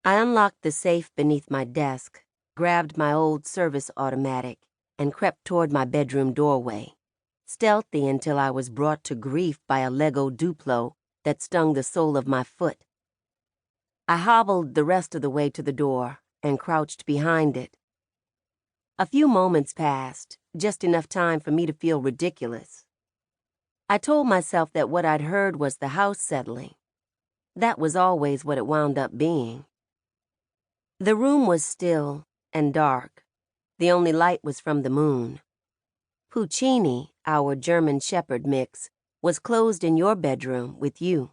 I unlocked the safe beneath my desk, grabbed my old service automatic, and crept toward my bedroom doorway, stealthy until I was brought to grief by a Lego Duplo that stung the sole of my foot. I hobbled the rest of the way to the door and crouched behind it. A few moments passed, just enough time for me to feel ridiculous. I told myself that what I'd heard was the house settling. That was always what it wound up being. The room was still and dark. The only light was from the moon. Puccini, our German Shepherd mix, was closed in your bedroom with you.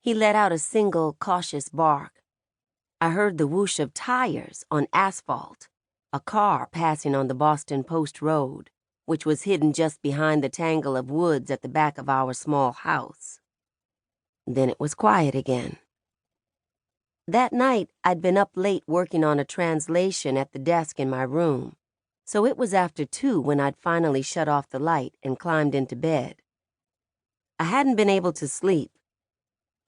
He let out a single cautious bark. I heard the whoosh of tires on asphalt, a car passing on the Boston Post Road, which was hidden just behind the tangle of woods at the back of our small house. Then it was quiet again. That night, I'd been up late working on a translation at the desk in my room, so it was after 2 when I'd finally shut off the light and climbed into bed. I hadn't been able to sleep.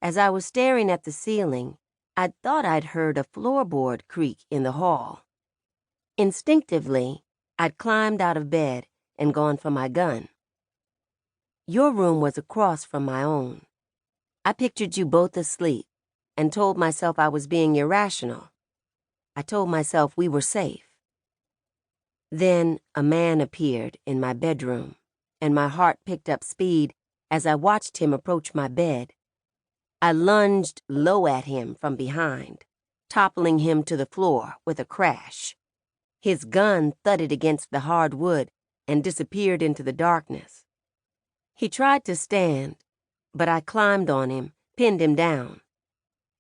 As I was staring at the ceiling, I'd thought I'd heard a floorboard creak in the hall. Instinctively, I'd climbed out of bed and gone for my gun. Your room was across from my own. I pictured you both asleep and told myself I was being irrational. I told myself we were safe. Then a man appeared in my bedroom, and my heart picked up speed as I watched him approach my bed. I lunged low at him from behind, toppling him to the floor with a crash. His gun thudded against the hard wood and disappeared into the darkness. He tried to stand, but I climbed on him, pinned him down.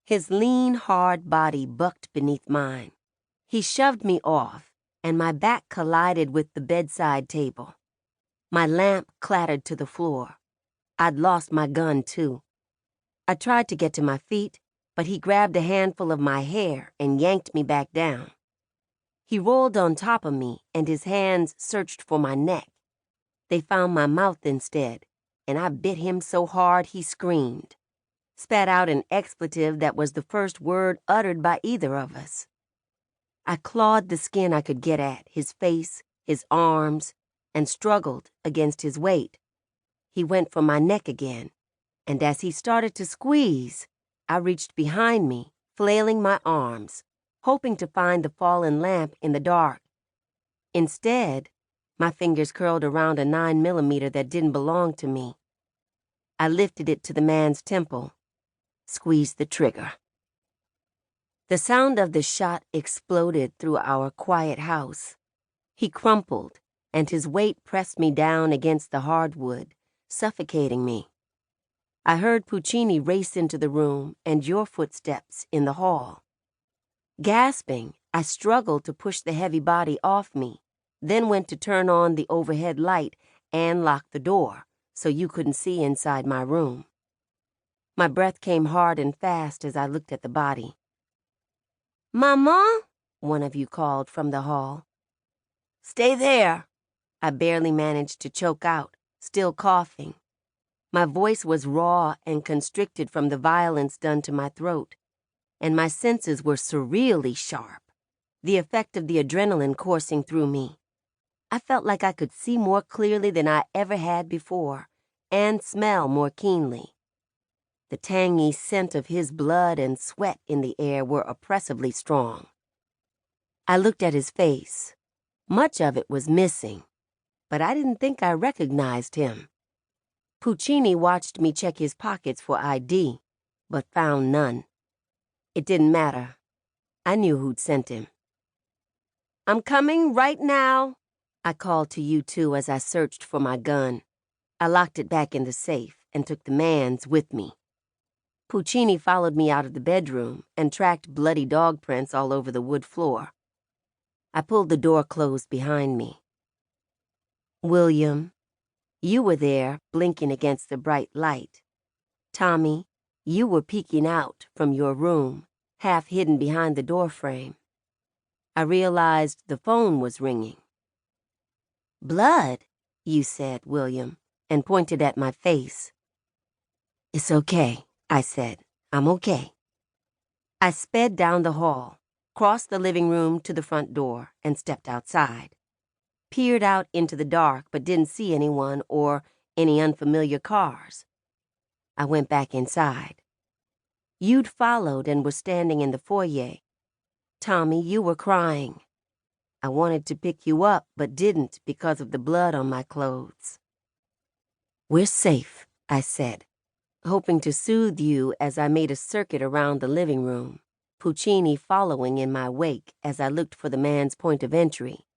His lean, hard body bucked beneath mine. He shoved me off, and my back collided with the bedside table. My lamp clattered to the floor. I'd lost my gun, too. I tried to get to my feet, but he grabbed a handful of my hair and yanked me back down. He rolled on top of me, and his hands searched for my neck. They found my mouth instead, and I bit him so hard he screamed, spat out an expletive that was the first word uttered by either of us. I clawed the skin I could get at, his face, his arms, and struggled against his weight. He went for my neck again, and as he started to squeeze, I reached behind me, flailing my arms, hoping to find the fallen lamp in the dark. Instead, my fingers curled around a 9mm that didn't belong to me. I lifted it to the man's temple, squeezed the trigger. The sound of the shot exploded through our quiet house. He crumpled, and his weight pressed me down against the hardwood, suffocating me. I heard Puccini race into the room and your footsteps in the hall. Gasping, I struggled to push the heavy body off me, then went to turn on the overhead light and lock the door so you couldn't see inside my room. My breath came hard and fast as I looked at the body. "Maman," one of you called from the hall. "Stay there," I barely managed to choke out, still coughing. My voice was raw and constricted from the violence done to my throat, and my senses were surreally sharp, the effect of the adrenaline coursing through me. I felt like I could see more clearly than I ever had before, and smell more keenly. The tangy scent of his blood and sweat in the air were oppressively strong. I looked at his face. Much of it was missing, but I didn't think I recognized him. Puccini watched me check his pockets for ID, but found none. It didn't matter. I knew who'd sent him. "I'm coming right now," I called to you two as I searched for my gun. I locked it back in the safe and took the man's with me. Puccini followed me out of the bedroom and tracked bloody dog prints all over the wood floor. I pulled the door closed behind me. William, you were there, blinking against the bright light. Tommy, you were peeking out from your room, half hidden behind the doorframe. I realized the phone was ringing. "Blood," you said, William, and pointed at my face. "It's okay," I said. "I'm okay." I sped down the hall, crossed the living room to the front door, and stepped outside. Peered out into the dark but didn't see anyone or any unfamiliar cars. I went back inside. You'd followed and were standing in the foyer. Tommy, you were crying. I wanted to pick you up but didn't because of the blood on my clothes. "We're safe," I said, hoping to soothe you as I made a circuit around the living room, Puccini following in my wake as I looked for the man's point of entry.